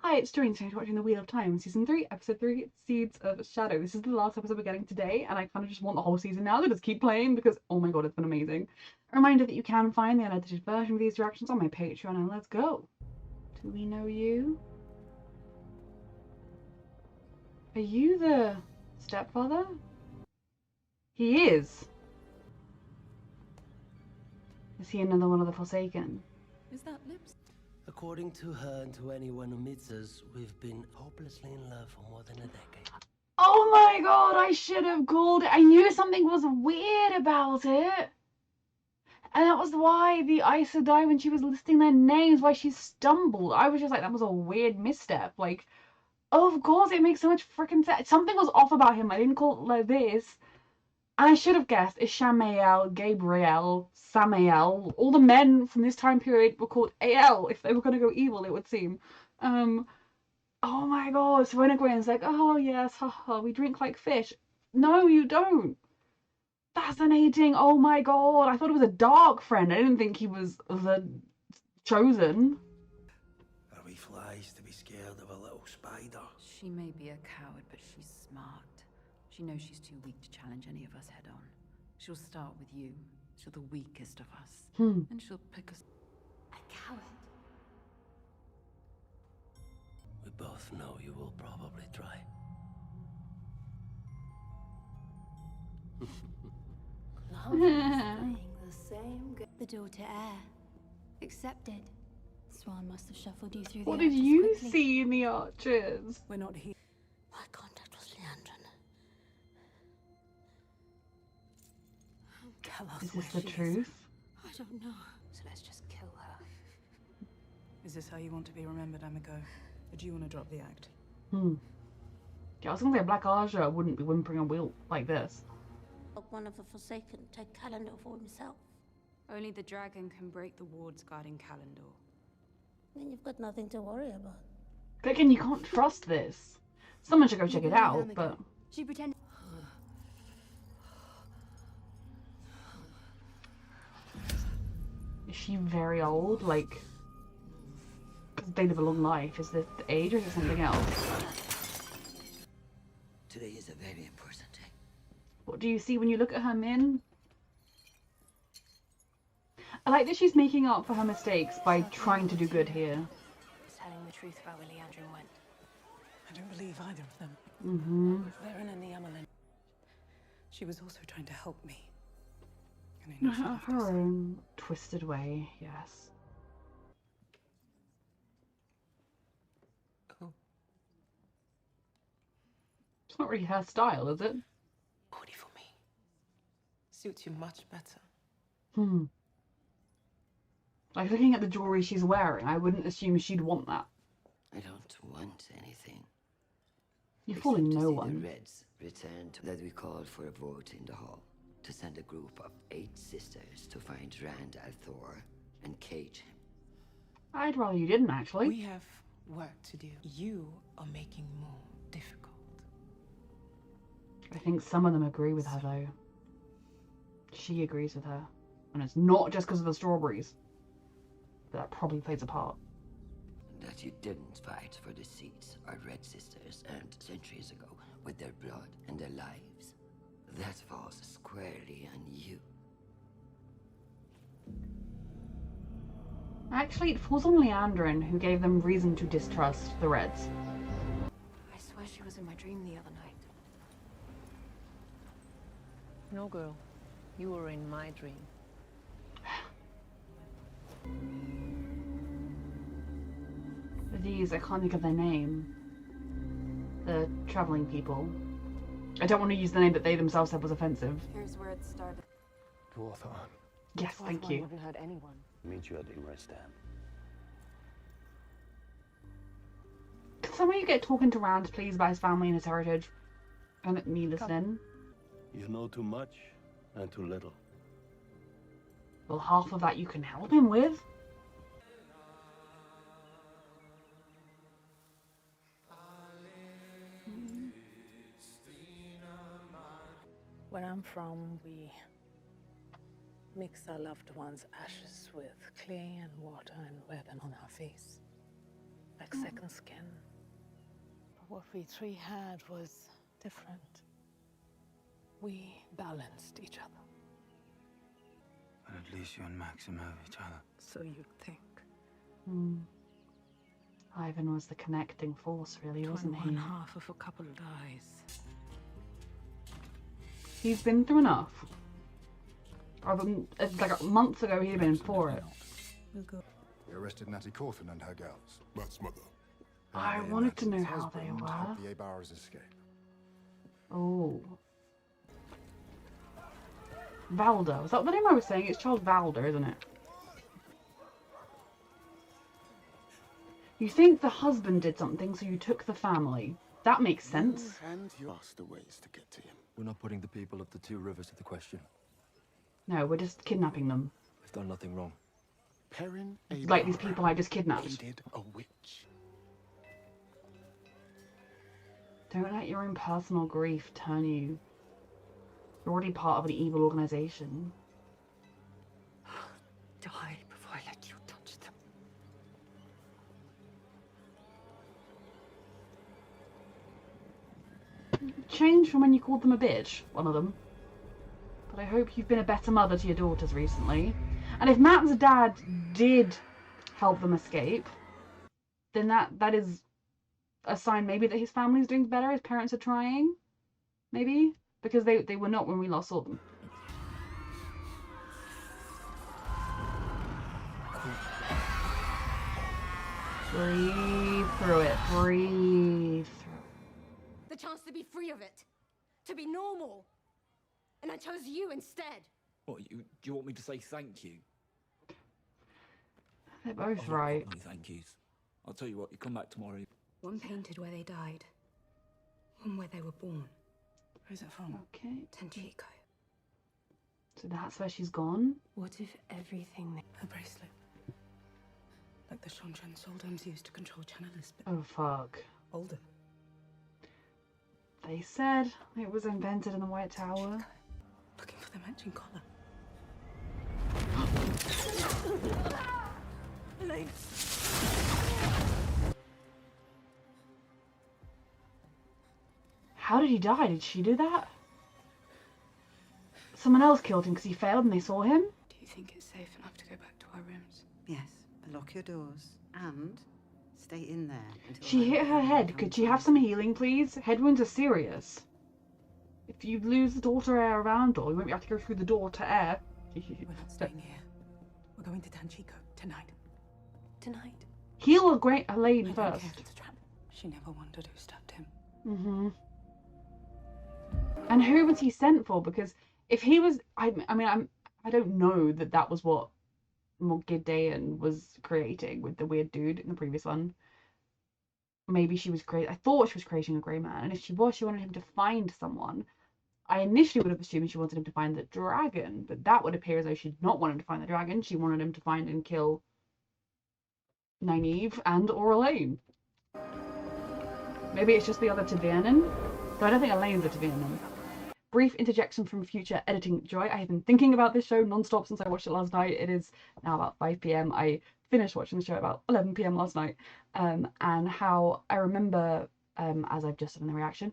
Hi, it's Doreen. Thanks for watching The Wheel of Time, Season 3, Episode 3, Seeds of Shadow. This is the last episode we're getting today, and I kind of just want the whole season now to just keep playing because, oh my god, it's been amazing. A reminder that you can find the unedited version of these directions on my Patreon, and let's go. Do we know you? Are you the stepfather? He is. Is he another one of the Forsaken? Is that lips? According to her and to anyone who meets us, we've been hopelessly in love for more than a decade. Oh my god, I should have called it. I knew something was weird about it. And that was why the Aes Sedai, when she was listing their names, why she stumbled. I was just like, that was a weird misstep. Like, of course, it makes so much freaking sense. Something was off about him. I didn't call it like this. And I should have guessed. It's Shamael, Gabriel, Samael. All the men from this time period were called AL. If they were going to go evil, it would seem. Oh my god. So Renegrin's like, oh yes, haha, we drink like fish. No, you don't. Fascinating. Oh my god. I thought it was a dark friend. I didn't think he was the chosen. Are we flies to be scared of a little spider? She may be a coward, but she's smart. She knows she's too weak to challenge any of us head on. She'll start with you. She's the weakest of us. And she'll pick us. A coward? We both know you will probably try. Playing the same game. The daughter heir. Accepted. Swan must have shuffled you through the What did arches you quickly. see in the arches? We're not here. My contact was Leandrin. Tell us Is where this the she is. truth? I don't know. So let's just kill her. Is this how you want to be remembered, Amico? Or do you want to drop the act? Yeah, I was gonna say Black Ajah wouldn't be whimpering a wheel like this. One of the Forsaken take Calendar for himself. Only the dragon can break the wards guarding Calendar. Then you've got nothing to worry about. But again, you can't trust this. Someone should go check it out, but... She pretended. Is she very old? Like... They live a long life. Is this the age or is it something else? Today is a very important day. What do you see when you look at her, Min? I like that she's making up for her mistakes by trying to do good here. Telling the truth about where Leandrin went. I don't believe either of them. Varen and the Amelin. She was also trying to help me. And I know she Her left us. own twisted way, yes. Oh. It's not really her style, is it? Body for me. Suits you much better. Like, looking at the jewelry she's wearing, I wouldn't assume she'd want that. I don't want anything. You're fooling except to no see one. The Reds return to that we called for a vote in the hall to send a group of 8 sisters to find Rand al'Thor and cage him. I'd rather you didn't, actually. We have work to do. You are making more difficult. I think some of them agree with her, though. She agrees with her. And it's not just because of the strawberries. But that probably plays a part. That you didn't fight for the seats our Red sisters earned centuries ago with their blood and their lives. That falls squarely on you. Actually, it falls on Leandrin, who gave them reason to distrust the Reds. I swear she was in my dream the other night. No, girl. You were in my dream. These, I can't think of their name. The traveling people. I don't want to use the name that they themselves said was offensive. Here's where it started. Dwarf on. Yes, thank you. Wouldn't hurt anyone. Meet you at Imrestan. Can some of you get talking to Rand, please, about his family and his heritage? And let me listen. You know too much and too little. Well, half of that you can help him with. Where I'm from, we mix our loved ones' ashes with clay and water and wear them on our face. Like like second skin. But what we three had was different. We balanced each other. But at least you and Maxim have each other. So you'd think. Ivan was the connecting force, really, wasn't he? One half of a couple dies. He's been through enough. Like months ago, he'd been for it. They arrested Natty Corfin and her gals. Rat's mother. I wanted to know how they were. Helped the Abar's escape. Oh. Valda. Is that the name I was saying? It's Charles Valda, isn't it? You think the husband did something, so you took the family. That makes sense. And you asked the ways to get to him. We're not putting the people of the two rivers to the question. No, we're just kidnapping them. We've done nothing wrong. Perrin Like these people I just kidnapped. aided a witch. Don't let your own personal grief turn you. You're already part of an evil organization. Die before I let you touch them. Changed from when you called them a bitch, one of them. But I hope you've been a better mother to your daughters recently. And if Matt's dad did help them escape, then that is a sign maybe that his family's doing better, his parents are trying. Maybe? Because they were not when we last saw them. Breathe through it. Breathe through it. The chance to be free of it. To be normal. And I chose you instead. What, do you want me to say thank you? They're both right. No thank yous. I'll tell you what, you come back tomorrow. One painted where they died. One where they were born. Where's it from? Okay. Tanchico. So that's where she's gone? What if everything... Her bracelet. Like the Shanshan Soldoms used to control channelists, but Oh, fuck. older. They said it was invented in the White Tower. Looking for the matching collar. Elaine. How did he die? Did she do that? Someone else killed him because he failed and they saw him? Do you think it's safe enough to go back to our rooms? Yes, but lock your doors and stay in there until She hit her head. Could she have some healing, please? Head wounds are serious. If you lose the door to air around door, you won't be able to go through the door to air. We're not staying here. We're going to Tanchico tonight. Tonight. Heal a great Elaine I don't care first. if it's a trap. She never wondered who stabbed him. Mm-hmm. And who was he sent for? Because if he was, I don't know that was what Gideon was creating with the weird dude in the previous one. Maybe she was I thought she was creating a grey man, and if she was, she wanted him to find someone. I initially would have assumed she wanted him to find the dragon, but that would appear as though she did not want him to find the dragon. She wanted him to find and kill Nynaeve and or Elaine. Maybe it's just the other Tavernan. Though I don't think Elaine's a Tavernan. Brief interjection from future editing joy. I have been thinking about this show non-stop since I watched it last night. It is now about 5 p.m. I finished watching the show about 11 p.m. last night. And how I remember, as I've just done in the reaction,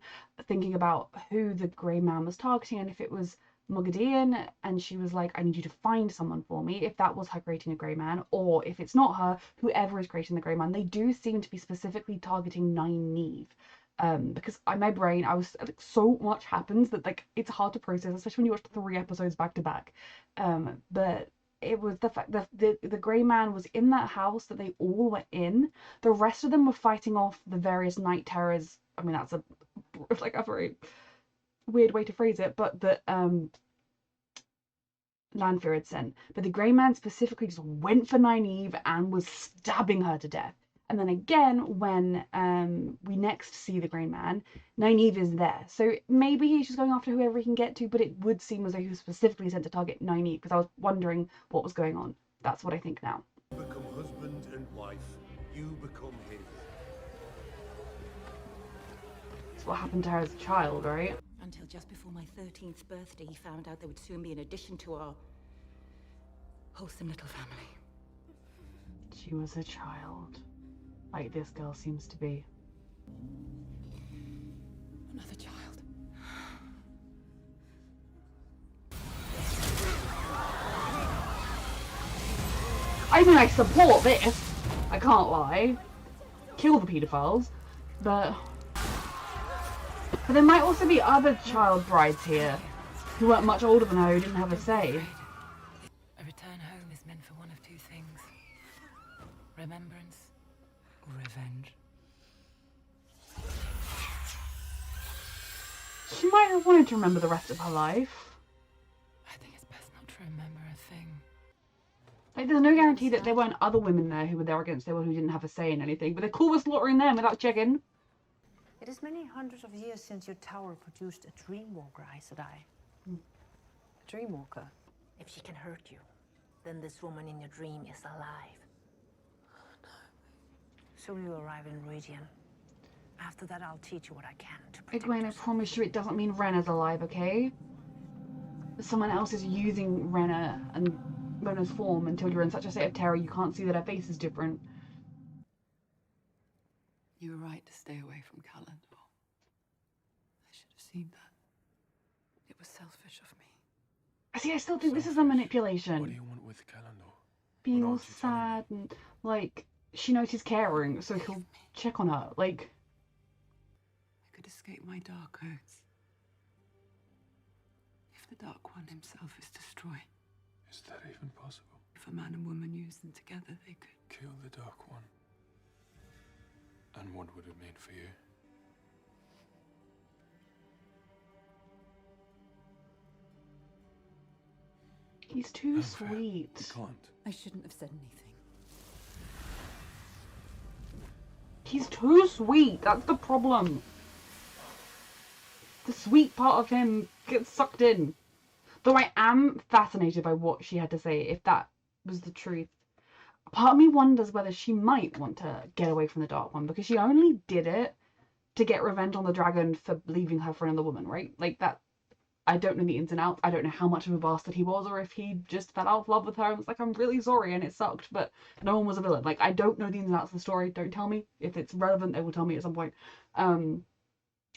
thinking about who the grey man was targeting and if it was Moghedien, and she was like, I need you to find someone for me, if that was her creating a grey man, or if it's not her, whoever is creating the grey man. They do seem to be specifically targeting Nynaeve. Because in my brain, I was like, so much happens that like it's hard to process, especially when you watch 3 episodes back to back. But it was the fact that the grey man was in that house that they all were in. The rest of them were fighting off the various night terrors. I mean, that's a very weird way to phrase it, but that Lanfear had sent. But the grey man specifically just went for Nynaeve and was stabbing her to death. And then again, when we next see the grey man, Nynaeve is there. So maybe he's just going after whoever he can get to, but it would seem as though he was specifically sent to target Nynaeve, because I was wondering what was going on. That's what I think now. You become husband and wife. You become his. That's what happened to her as a child, right? Until just before my 13th birthday, he found out there would soon be an addition to our wholesome little family. She was a child. like this girl seems to be. Another child. I mean, I support this. I can't lie. Kill the paedophiles, but there might also be other child brides here who weren't much older than her, who didn't have a say. A return home is meant for one of two things: remembrance or revenge. She might have wanted to remember the rest of her life. I think it's best not to remember a thing. Like, there's no guarantee that there weren't other women there who were there against anyone who didn't have a say in anything, but they're cool with slaughtering them without checking. It is many hundreds of years since your tower produced a Dreamwalker, Aes Sedai. A Dreamwalker? If she can hurt you, then this woman in your dream is alive. No. Soon you arrive in Region. After that, I'll teach you what I can to protect Egwene, I promise you it doesn't mean Renna's alive, okay? Someone else is using Renna and Renna's form until you're in such a state of terror you can't see that her face is different. You were right to stay away from Calendar. I should have seen that. It was selfish of me. See, I still think this is a manipulation. What do you want with Calendar? Being all sad and, like, she knows he's caring, so he'll check on her, like... I could escape my dark oaths. If the Dark One himself is destroyed. Is that even possible? If a man and woman use them together, they could... Kill the Dark One. And what would it mean for you? He's too sweet. You can't. I shouldn't have said anything. He's too sweet, that's the problem. The sweet part of him gets sucked in. Though I am fascinated by what she had to say, if that was the truth. Part of me wonders whether she might want to get away from the Dark One, because she only did it to get revenge on the dragon for leaving her for another woman, right? Like, that, I don't know the ins and outs. I don't know how much of a bastard he was, or if he just fell out of love with her and was like, I'm really sorry and it sucked, but no one was a villain. Like, I don't know the ins and outs of the story. Don't tell me. If it's relevant, they will tell me at some point.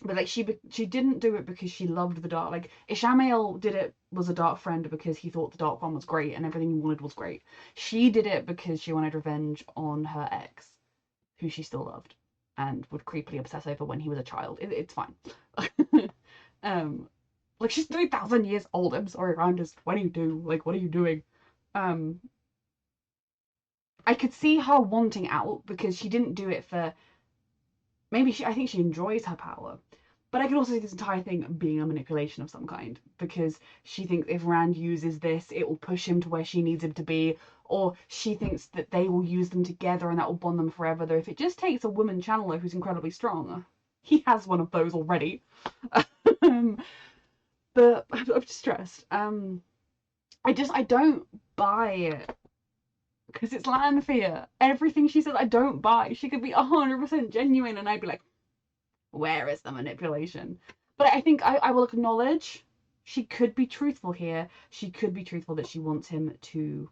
But like, she didn't do it because she loved the Dark. Like, Ishamael did it, was a Dark friend because he thought the Dark One was great and everything he wanted was great. She did it because she wanted revenge on her ex, who she still loved and would creepily obsess over when he was a child. It's fine. Like, she's 3,000 years old. I'm sorry, Rand is 22. Like, what are you doing? I could see her wanting out because she didn't do it for... Maybe I think she enjoys her power. But I could also see this entire thing being a manipulation of some kind, because she thinks if Rand uses this, it will push him to where she needs him to be, or she thinks that they will use them together and that will bond them forever. Though if it just takes a woman channeler who's incredibly strong, he has one of those already. But I'm just stressed. I don't buy it. Because it's Lanfear. Everything she says, I don't buy. She could be 100% genuine, and I'd be like, where is the manipulation? But I think I will acknowledge she could be truthful here. She could be truthful that she wants him to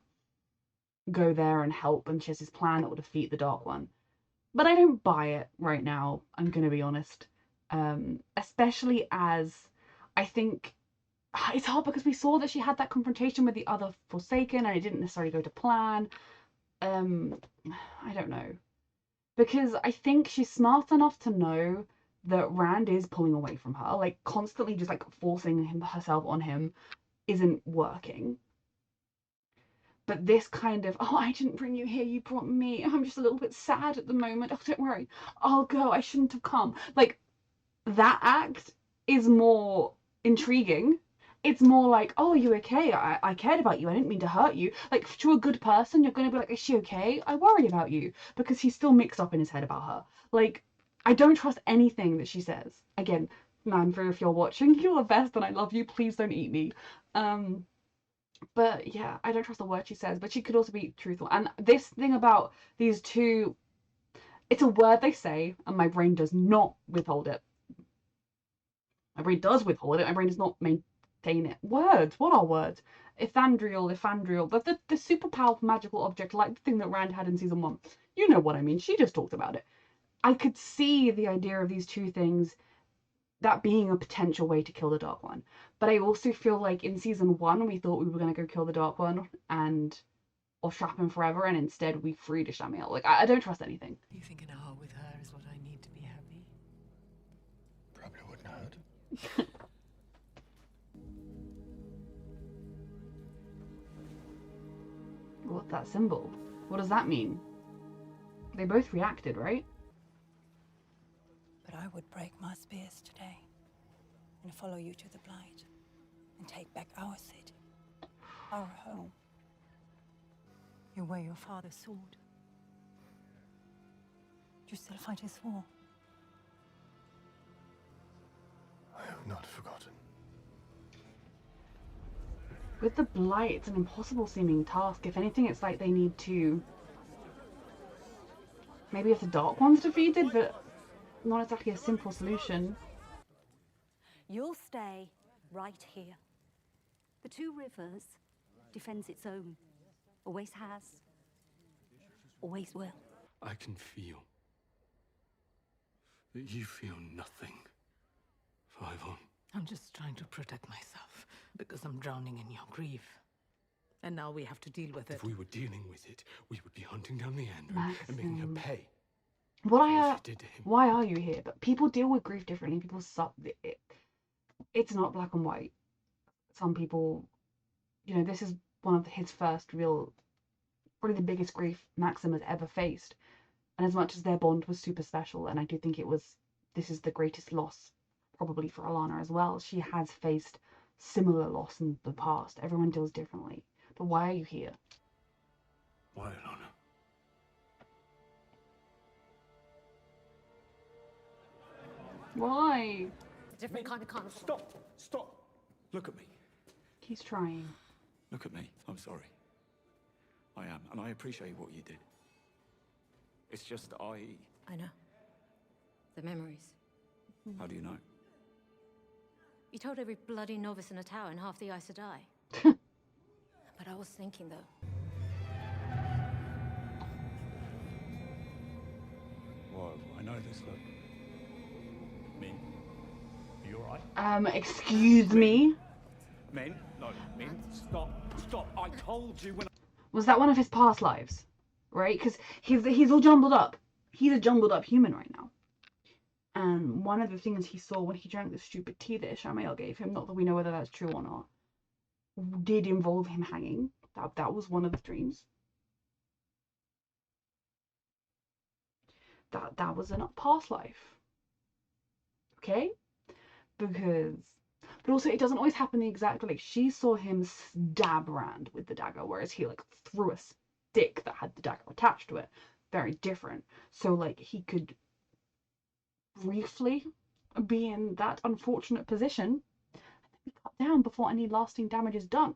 go there and help, and she has this plan that will defeat the Dark One. But I don't buy it right now, I'm going to be honest. Especially as I think it's hard because we saw that she had that confrontation with the other Forsaken and it didn't necessarily go to plan. I don't know. Because I think she's smart enough to know that Rand is pulling away from her. Like, constantly just, like, forcing herself on him isn't working. But this kind of, oh, I didn't bring you here, you brought me. I'm just a little bit sad at the moment. Oh, don't worry. I'll go. I shouldn't have come. Like, that act is more intriguing. It's more like, oh, are you okay? I cared about you. I didn't mean to hurt you. Like, to a good person, you're going to be like, is she okay? I worry about you. Because he's still mixed up in his head about her. Like, I don't trust anything that she says. Again, Lanfear, if you're watching, you're the best and I love you. Please don't eat me. But yeah, I don't trust the word she says. But she could also be truthful. And this thing about these two, it's a word they say and my brain does not withhold it. My brain does withhold it. My brain does not maintain it. Words. What are words? Ephandrial. The super powerful magical object, like the thing that Rand had in season 1. You know what I mean. She just talked about it. I could see the idea of these two things, that being a potential way to kill the Dark One. But I also feel like in season 1, we thought we were going to go kill the Dark One or trap him forever, and instead we freed Ishamael. Like, I don't trust anything. You think an hour with her is what I need to be happy? Probably wouldn't hurt. What's that symbol? What does that mean? They both reacted, right? But I would break my spears today and follow you to the Blight and take back our city, our home. You wear your father's sword. Do you still fight his war? I have not forgotten. With the Blight, it's an impossible seeming task. If anything, it's like they need to... Maybe if the Dark One's defeated, but not exactly a simple solution. You'll stay right here. The Two Rivers defends its own. Always has. Always will. I can feel that you feel nothing, Fivon. I'm just trying to protect myself because I'm drowning in your grief. And now we have to deal with it. If we were dealing with it, we would be hunting down Leandra and making her pay. Why are you here? But people deal with grief differently. People it's not black and white. Some people, you know, this is one of his first real, probably the biggest grief Maxim has ever faced. And as much as their bond was super special, and I do think this is the greatest loss probably for Alana as well. She has faced similar loss in the past. Everyone deals differently. But why are you here? Why, Alana? Why? Different kind of carnival. Stop! Look at me. He's trying. Look at me. I'm sorry. I am, and I appreciate what you did. It's just I know. The memories. How do you know? You told every bloody novice in a tower and half the Aes Sedai. But I was thinking, though. Whoa, I know this look. Min, are you alright? Excuse me? Min, no, Min, stop. I told you when Was that one of his past lives? Right? Because he's all jumbled up. He's a jumbled up human right now. And one of the things he saw when he drank the stupid tea that Ishamael gave him, not that we know whether that's true or not, did involve him hanging. That was one of the dreams. That was a past life. Okay? But also it doesn't always happen the exact, like, she saw him stab Rand with the dagger, whereas he like threw a stick that had the dagger attached to it. Very different. So like he could briefly be in that unfortunate position and then be cut down before any lasting damage is done.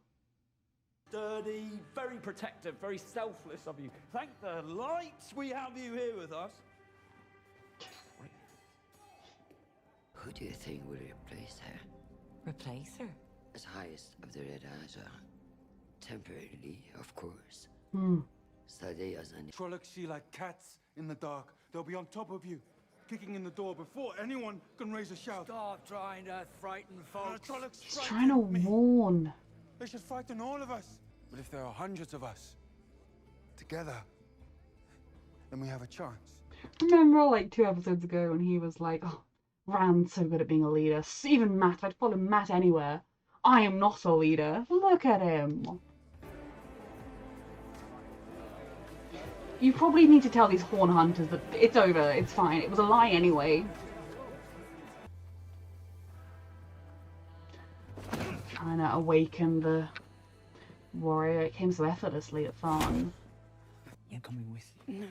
Sturdy, very protective, very selfless of you. Thank the lights we have you here with us. Who do you think will replace her? Replace her? As highest of the Red Ajah. Temporarily, of course. Sadea's an... Trollocs see like cats in the dark. They'll be on top of you, kicking in the door before anyone can raise a shout. Stop trying to frighten folks. He's trying to warn. They should frighten all of us. But if there are hundreds of us, together, then we have a chance. Remember like 2 episodes ago when he was like, oh, Rand's so good at being a leader. Even Matt, I'd follow Matt anywhere. I am not a leader. Look at him. You probably need to tell these horn hunters that it's over, it's fine. It was a lie anyway. Trying to awaken the warrior. It came so effortlessly at Thorn. You're coming with you? No.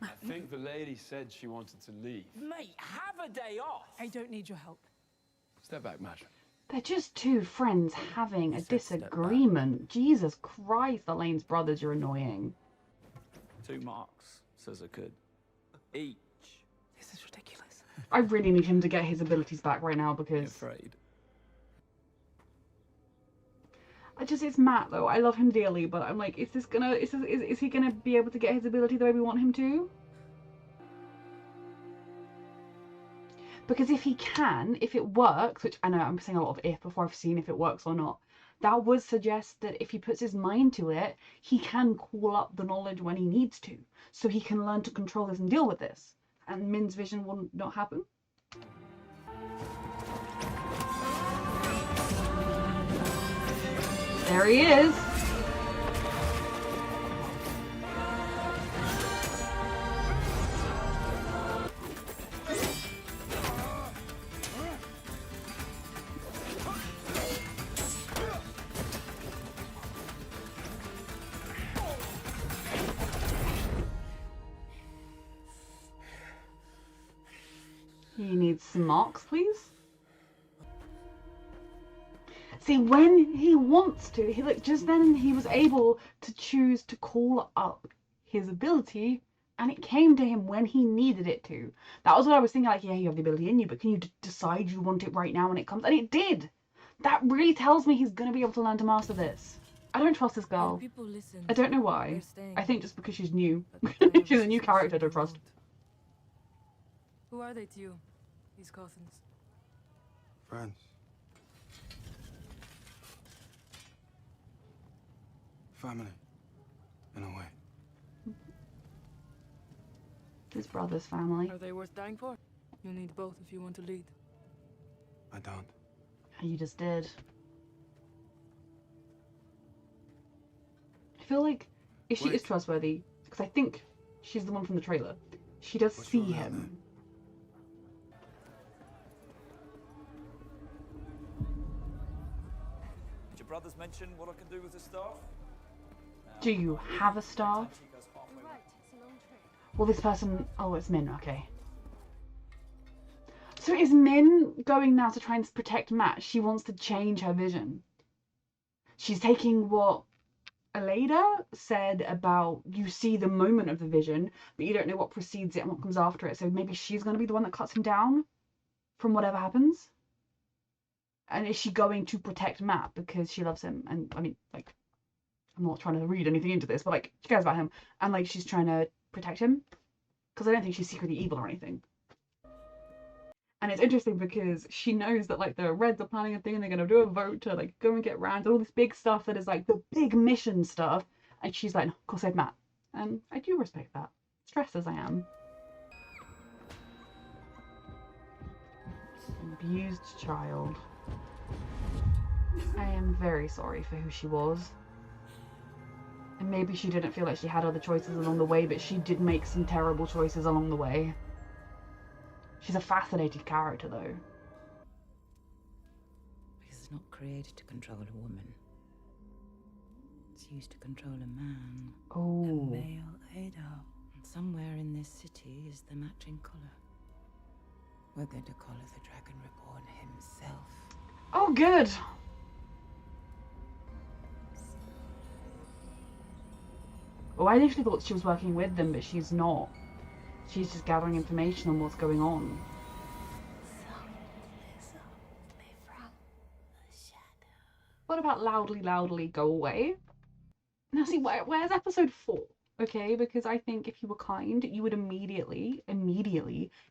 I think the lady said she wanted to leave. Mate, have a day off. I don't need your help. Step back, Madra. They're just two friends having a disagreement. Jesus Christ, the Lane's brothers, you're annoying. 2 marks, says I could. Each. This is ridiculous. I really need him to get his abilities back right now because... Afraid. much as it's Matt though, I love him dearly, but I'm like, is he gonna be able to get his ability the way we want him to? Because if he can, if it works, which I know I'm saying a lot of if before I've seen if it works or not, that would suggest that if he puts his mind to it, he can call up the knowledge when he needs to, so he can learn to control this and deal with this, and Min's vision will not happen. There he is. He needs some marks, please. See, when he wants to, he like just then he was able to choose to call up his ability, and it came to him when he needed it to. That was what I was thinking, like, yeah, you have the ability in you, but can you decide you want it right now when it comes? And it did. That really tells me he's gonna be able to learn to master this. I don't trust this girl. I don't know why. I think just because she's new. She's a new character to trust. Who are they to you, these coffins? Friends. Family, in a way. His brother's family. Are they worth dying for? You'll need both if you want to lead. I don't. You just did. I feel like if she is trustworthy, because I think she's the one from the trailer, she does see him. Did your brothers mention what I can do with the staff? Do you have a staff? Well, this person... Oh, it's Min, okay. So is Min going now to try and protect Matt? She wants to change her vision. She's taking what Aleda said about you see the moment of the vision, but you don't know what precedes it and what comes after it. So maybe she's going to be the one that cuts him down from whatever happens? And is she going to protect Matt because she loves him? And, I mean, like... I'm not trying to read anything into this, but like she cares about him and like she's trying to protect him, because I don't think she's secretly evil or anything. And it's interesting because she knows that like the Reds are planning a thing and they're going to do a vote to like go and get Rand and all this big stuff that is like the big mission stuff, and she's like, no, of course I've Matt. And I do respect that, stressed as I am. Abused child. I am very sorry for who she was. And maybe she didn't feel like she had other choices along the way, but she did make some terrible choices along the way. She's a fascinating character, though. Because it's not created to control a woman. It's used to control a man. Oh. A male Ada. And somewhere in this city is the matching collar. We're going to collar the Dragon Reborn himself. Oh, good! Oh, I initially thought she was working with them, but she's not. She's just gathering information on what's going on. What about loudly, loudly go away? Now see, where's episode 4? Okay, because I think if you were kind, you would immediately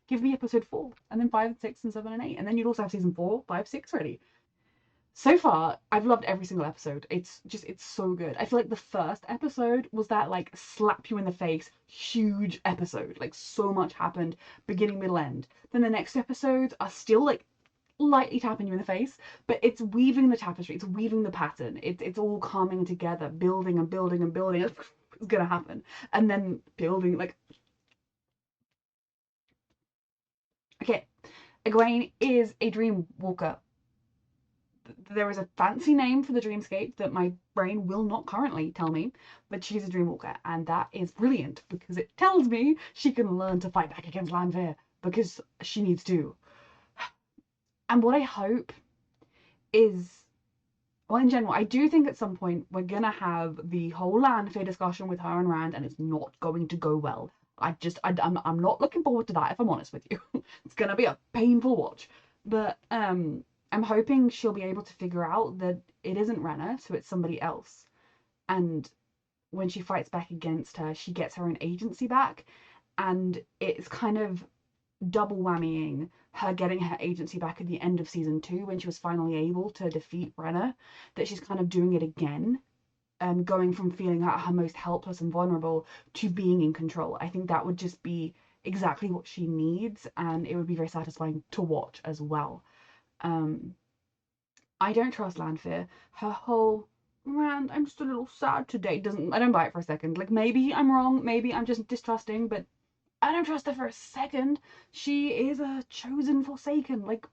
give me episode 4, and then 5, 6, and 7, and 8, and then you'd also have season 4, 5, 6 ready. So far, I've loved every single episode. It's so good. I feel like the first episode was that, like, slap you in the face, huge episode. Like, so much happened, beginning, middle, end. Then the next episodes are still, like, lightly tapping you in the face, but it's weaving the tapestry, it's weaving the pattern. It's all coming together, building and building and building. It's gonna happen. And then building, like... Okay, Egwene is a Dreamwalker. There is a fancy name for the dreamscape that my brain will not currently tell me, but she's a Dreamwalker, and that is brilliant because it tells me she can learn to fight back against Lanfear because she needs to. And what I hope is, well, in general, I do think at some point we're gonna have the whole Lanfear discussion with her and Rand, and it's not going to go well. I'm not looking forward to that, if I'm honest with you. It's gonna be a painful watch, but I'm hoping she'll be able to figure out that it isn't Renna, so it's somebody else. And when she fights back against her, she gets her own agency back, and it's kind of double whammying her getting her agency back at the end of season 2 when she was finally able to defeat Renna, that she's kind of doing it again, going from feeling at her most helpless and vulnerable to being in control. I think that would just be exactly what she needs, and it would be very satisfying to watch as well. I don't trust Lanfear. Her whole rant, I'm just a little sad today, I don't buy it for a second. Like, maybe I'm wrong, maybe I'm just distrusting, but I don't trust her for a second. She is a chosen Forsaken. Like,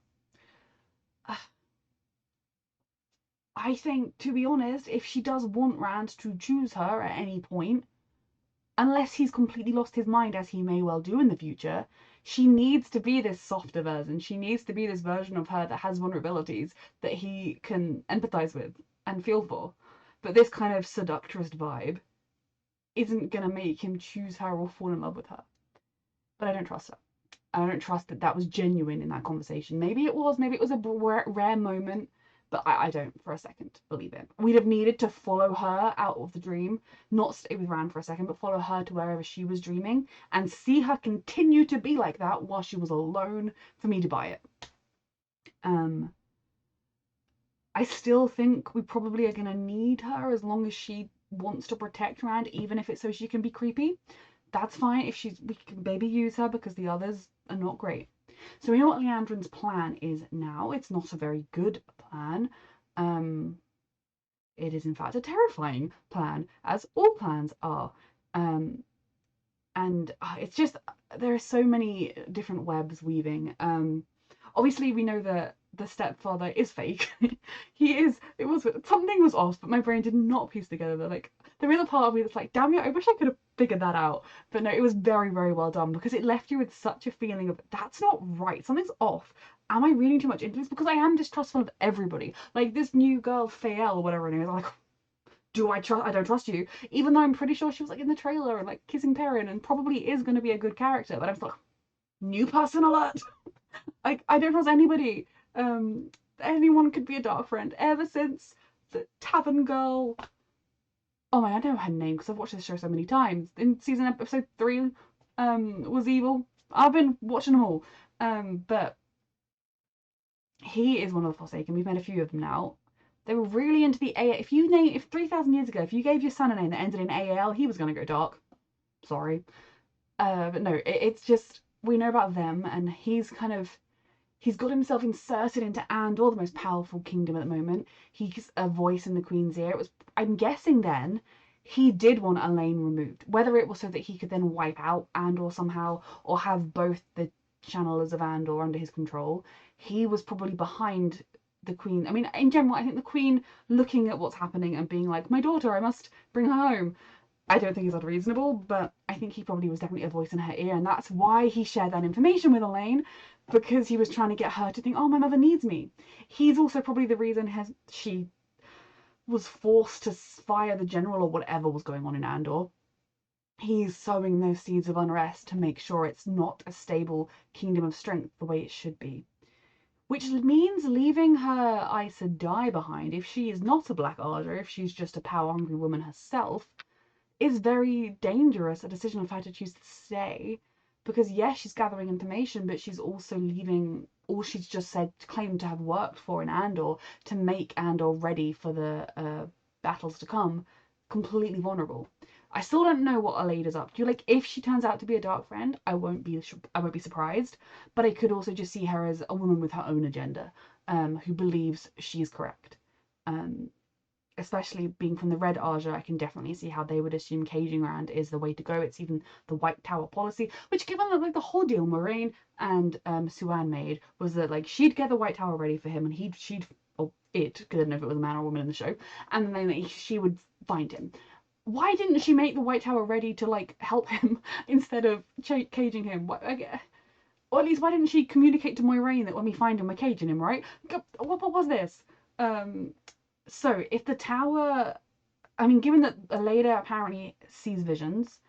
I think, to be honest, if she does want Rand to choose her at any point, unless he's completely lost his mind, as he may well do in the future, she needs to be this softer version. She needs to be this version of her that has vulnerabilities that he can empathize with and feel for. But this kind of seductress vibe isn't going to make him choose her or fall in love with her. But I don't trust her. I don't trust that that was genuine in that conversation. Maybe it was a rare moment, but I don't for a second believe it. We'd have needed to follow her out of the dream, not stay with Rand for a second, but follow her to wherever she was dreaming and see her continue to be like that while she was alone for me to buy it. I still think we probably are going to need her as long as she wants to protect Rand, even if it's so she can be creepy. That's fine if we can maybe use her because the others are not great. So we know what Leandrin's plan is now. It's not a very good plan. It is in fact a terrifying plan, as all plans are. And it's just, there are so many different webs weaving. Obviously we know that the stepfather is fake. Something was off, but my brain did not piece together that, like, there is a part of me that's like, damn it, I wish I could have figured that out. But no, it was very, very well done, because it left you with such a feeling of, that's not right, something's off. Am I reading too much into this? Because I am distrustful of everybody. Like, this new girl, Fael, or whatever her name is, I'm like, I don't trust you. Even though I'm pretty sure she was, like, in the trailer and, like, kissing Perrin and probably is going to be a good character, but I'm still like, new person alert! Like, I don't trust anybody. Anyone could be a dark friend. Ever since the tavern girl, oh man, I know her name because I've watched this show so many times. In episode 3, was evil. I've been watching them all. But he is one of the Forsaken. We've met a few of them now. They were really into the AL. If 3,000 years ago, if you gave your son a name that ended in AL, he was going to go dark. Sorry. But no, it's just, we know about them, and he's got himself inserted into Andor, the most powerful kingdom at the moment. He's a voice in the Queen's ear. I'm guessing then, he did want Elaine removed. Whether it was so that he could then wipe out Andor somehow, or have both the channelers of Andor under his control, he was probably behind the Queen. I mean, in general, I think the Queen looking at what's happening and being like, my daughter, I must bring her home, I don't think is unreasonable, but I think he probably was definitely a voice in her ear, and that's why he shared that information with Elaine, because he was trying to get her to think, oh, my mother needs me. He's also probably the reason she was forced to fire the general or whatever was going on in Andor. He's sowing those seeds of unrest to make sure it's not a stable kingdom of strength the way it should be. Which means leaving her Aes Sedai behind, if she is not a Black Ajah, if she's just a power-hungry woman herself, is very dangerous, a decision of her to choose to stay. Because yes, she's gathering information, but she's also leaving all she's just claimed to have worked for in Andor to make Andor ready for the battles to come, completely vulnerable. I still don't know what Aleda's up to. Like, if she turns out to be a dark friend, I won't be surprised. But I could also just see her as a woman with her own agenda, who believes she's correct. Especially being from the Red Ajah, I can definitely see how they would assume caging Rand is the way to go. It's even the White Tower policy, which, given that, like, the whole deal Moraine and Siuan made was that, like, she'd get the White Tower ready for him, and because I don't know if it was a man or a woman in the show, and then she would find him. Why didn't she make the White Tower ready to, like, help him instead of caging him? Or at least, why didn't she communicate to Moiraine that when we find him, we're caging him, right? What was this? So, if the tower, I mean, given that Aleda apparently sees visions,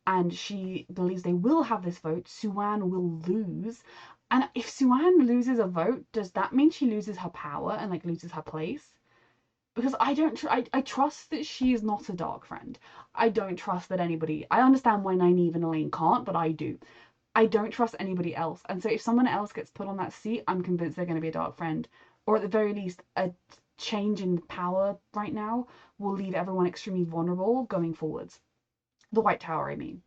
and she believes they will have this vote, Siuan will lose, And if Suan loses a vote, does that mean she loses her power and like loses her place? Because I don't I trust that she is not a dark friend. I don't trust that anybody. I understand why Nynaeve and Elaine can't, but I do. I don't trust anybody else. And so if someone else gets put on that seat, I'm convinced they're going to be a dark friend, or at the very least a change in power right now will leave everyone extremely vulnerable going forwards. The White Tower, I mean.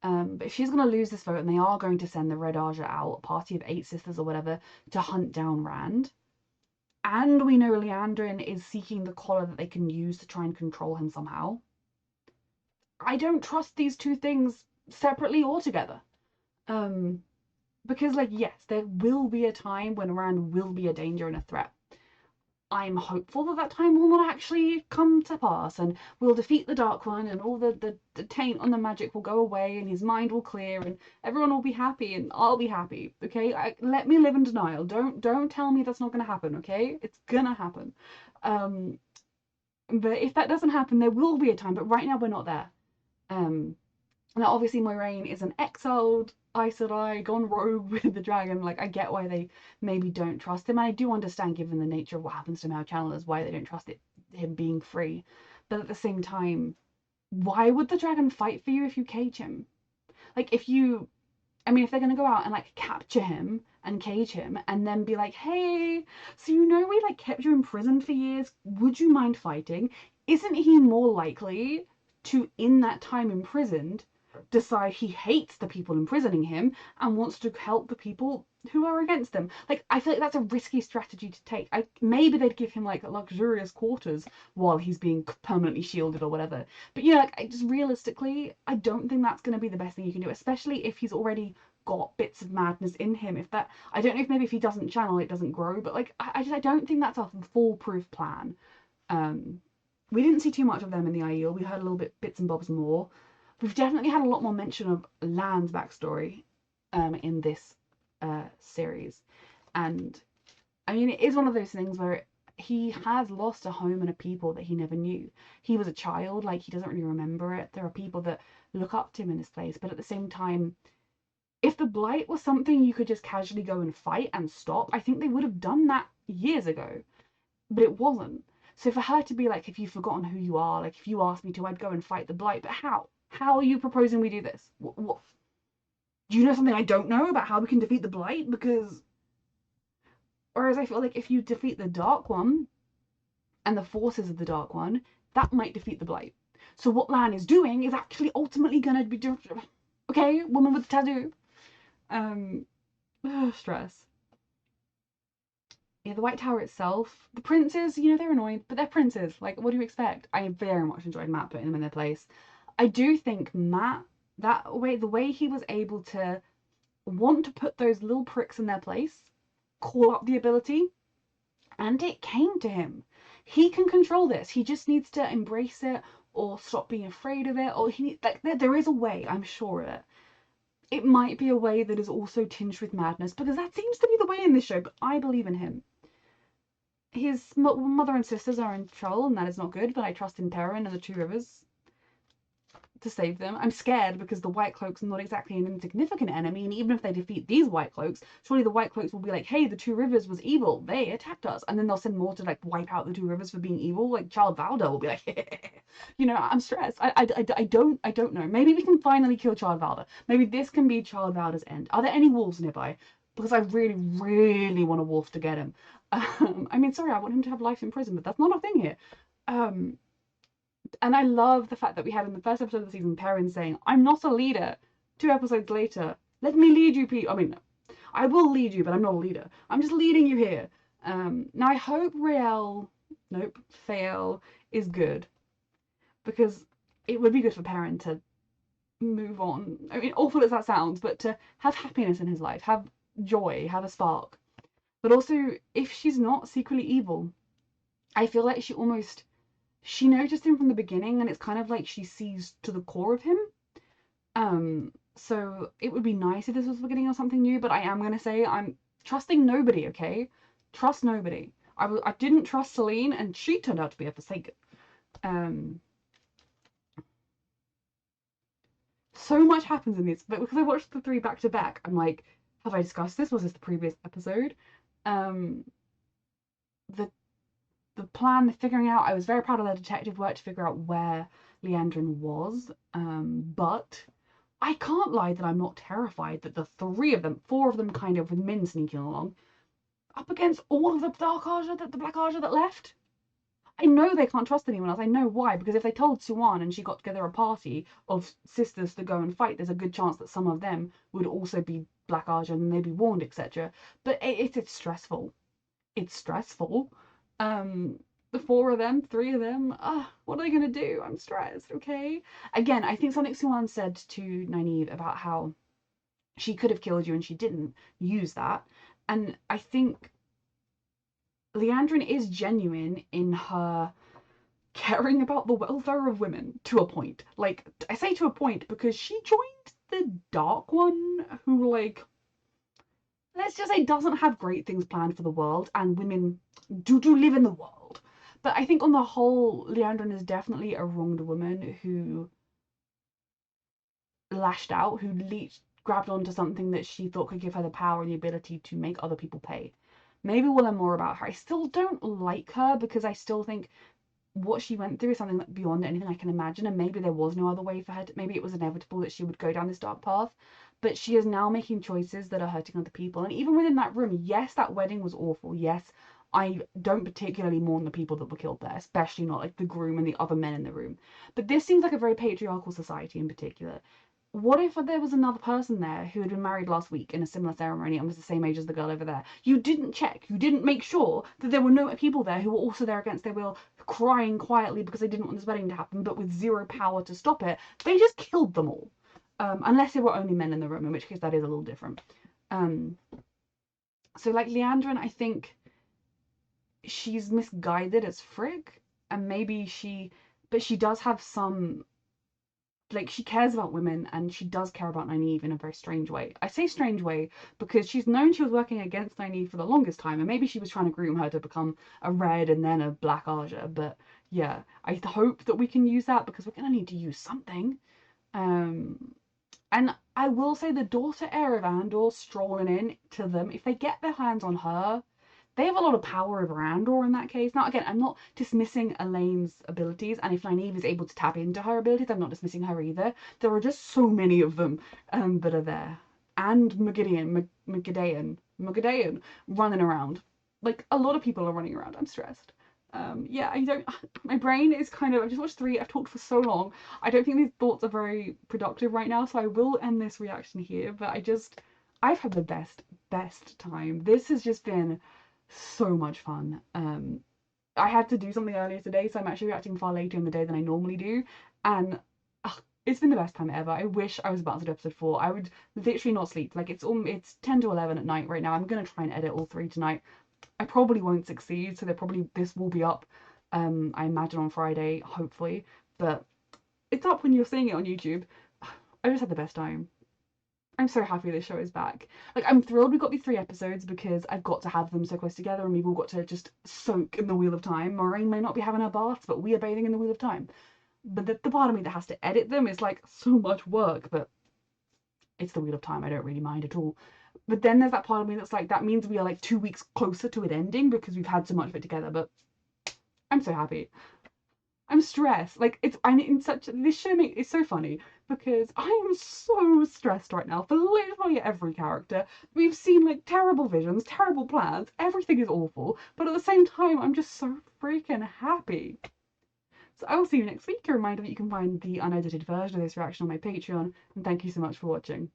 But if she's going to lose this vote and they are going to send the Red Ajah out, a party of 8 sisters or whatever, to hunt down Rand, and we know Leandrin is seeking the collar that they can use to try and control him somehow, I don't trust these two things separately or together. Because, like, yes, there will be a time when Rand will be a danger and a threat. I'm hopeful that that time will not actually come to pass, and we'll defeat the Dark One, and all the taint on the magic will go away, and his mind will clear, and everyone will be happy, and I'll be happy, okay? Let me live in denial. Don't tell me that's not going to happen, okay? It's gonna happen. But if that doesn't happen, there will be a time, but right now we're not there. Now, obviously, Moiraine is an exiled Aes Sedai, gone rogue with the dragon. Like, I get why they maybe don't trust him. And I do understand, given the nature of what happens to male channelers, why they don't trust him being free. But at the same time, why would the dragon fight for you if you cage him? Like, if they're going to go out and, like, capture him and cage him and then be like, hey, so we, like, kept you imprisoned for years. Would you mind fighting? Isn't he more likely to, in that time imprisoned, decide he hates the people imprisoning him and wants to help the people who are against them? Like, I feel like that's a risky strategy to take. Maybe they'd give him like luxurious quarters while he's being permanently shielded or whatever, but just realistically, I don't think that's going to be the best thing you can do, especially if he's already got bits of madness in him. I don't know if maybe if he doesn't channel it doesn't grow, but like I don't think that's a foolproof plan. We didn't see too much of them in the IEL. We heard a little bits and bobs more. We've definitely had a lot more mention of Lan's backstory in this series. And, I mean, it is one of those things where he has lost a home and a people that he never knew. He was a child, like, he doesn't really remember it. There are people that look up to him in this place. But at the same time, if the Blight was something you could just casually go and fight and stop, I think they would have done that years ago. But it wasn't. So for her to be like, if you've forgotten who you are, like, if you asked me to, I'd go and fight the Blight. But how? How are you proposing we do this? What? Do you know something I don't know about how we can defeat the Blight? Because... Whereas I feel like if you defeat the Dark One and the forces of the Dark One, that might defeat the Blight. So what Lan is doing is actually ultimately going to be doing... Okay, woman with a tattoo. Stress. Yeah, the White Tower itself, the princes, they're annoying, but they're princes. Like, what do you expect? I very much enjoyed Matt putting them in their place. I do think Matt, the way he was able to want to put those little pricks in their place, call up the ability, and it came to him. He can control this. He just needs to embrace it or stop being afraid of it. Or there is a way, I'm sure of it. It might be a way that is also tinged with madness, because that seems to be the way in this show, but I believe in him. His mother and sisters are in trouble, and that is not good, but I trust in Perrin and the Two Rivers to save them. I'm scared because the White Cloaks are not exactly an insignificant enemy, and even if they defeat these White Cloaks, surely the White Cloaks will be like, hey, the Two Rivers was evil, they attacked us, and then they'll send more to like wipe out the Two Rivers for being evil. Like Child Valda will be like, I'm stressed. I don't know. Maybe we can finally kill Child Valda. Maybe this can be Child Valda's end. Are there any wolves nearby? Because I really, really want a wolf to get him. I mean, sorry, I want him to have life in prison, but that's not a thing here. And I love the fact that we had in the first episode of the season Perrin saying, I'm not a leader. 2 episodes later, let me lead you, Pete. I mean, I will lead you, but I'm not a leader. I'm just leading you here. Now I hope Fael is good. Because it would be good for Perrin to move on. I mean, awful as that sounds, but to have happiness in his life, have joy, have a spark. But also, if she's not secretly evil, I feel like she noticed him from the beginning, and it's kind of like she sees to the core of him. So it would be nice if this was the beginning of something new, but I am going to say I'm trusting nobody, okay? Trust nobody. I didn't trust Selene, and she turned out to be a Forsaken. So much happens in this, but because I watched the 3 back to back, I'm like, have I discussed this? Was this the previous episode? The plan, the figuring out, I was very proud of the detective work to figure out where Leandrin was, but I can't lie that I'm not terrified that the four of them kind of with Min sneaking along, up against all of the Black Ajah that left. I know they can't trust anyone else. I know why, because if they told Suan and she got together a party of sisters to go and fight, there's a good chance that some of them would also be Black Ajah and they'd be warned, etc. But it's stressful. It's stressful. The three of them, what are they gonna do? I'm stressed, okay? Again, I think something Suan said to Nynaeve about how she could have killed you and she didn't use that. And I think Leandrin is genuine in her caring about the welfare of women to a point. Like, I say to a point because she joined the Dark One, who, like, let's just say doesn't have great things planned for the world, and women do live in the world. But I think on the whole, Leandrin is definitely a wronged woman who lashed out, who grabbed onto something that she thought could give her the power and the ability to make other people pay. Maybe we'll learn more about her. I still don't like her because I still think what she went through is something beyond anything I can imagine, and maybe there was no other way for her maybe it was inevitable that she would go down this dark path, but she is now making choices that are hurting other people. And even within that room, yes, that wedding was awful. Yes, I don't particularly mourn the people that were killed there, especially not like the groom and the other men in the room. But this seems like a very patriarchal society in particular. What if there was another person there who had been married last week in a similar ceremony and was the same age as the girl over there? You didn't check, you didn't make sure that there were no people there who were also there against their will, crying quietly because they didn't want this wedding to happen, but with zero power to stop it. They just killed them all. Unless there were only men in the room, in which case that is a little different. So like Leandrin, I think she's misguided as frick, and maybe but she does have some, like, she cares about women, and she does care about Nynaeve in a very strange way. I say strange way because she's known she was working against Nynaeve for the longest time, and maybe she was trying to groom her to become a Red and then a Black Ajah. But yeah, I hope that we can use that because we're gonna need to use something. And I will say the daughter heir of Andor strolling in to them, if they get their hands on her, they have a lot of power over Andor in that case. Now, again, I'm not dismissing Elaine's abilities, and if Nynaeve is able to tap into her abilities, I'm not dismissing her either. There are just so many of them that are there. And Moghedien running around. Like, a lot of people are running around. I'm stressed. Yeah, my brain is kind of, I've just watched 3, I've talked for so long. I don't think these thoughts are very productive right now, so I will end this reaction here, but I've had the best time. This has just been so much fun. I had to do something earlier today, so I'm actually reacting far later in the day than I normally do, and it's been the best time ever. I wish I was about to do episode 4. I would literally not sleep. Like, it's 10 to 11 at night right now. I'm gonna try and edit all 3 tonight. I probably won't succeed, so this will be up, I imagine on Friday, hopefully, but it's up when you're seeing it on YouTube. I just had the best time. I'm so happy this show is back. Like, I'm thrilled we got these 3 episodes because I've got to have them so close together and we've all got to just soak in the Wheel of Time. Moraine may not be having her baths, but we are bathing in the Wheel of Time. But the part of me that has to edit them is like so much work, but it's the Wheel of Time. I don't really mind at all. But then there's that part of me that's like, that means we are like 2 weeks closer to it ending because we've had so much of it together. But I'm so happy. I'm stressed. Like, this show is so funny because I am so stressed right now for literally every character. We've seen like terrible visions, terrible plans, everything is awful, but at the same time I'm just so freaking happy. So I will see you next week. A reminder that you can find the unedited version of this reaction on my Patreon, and thank you so much for watching.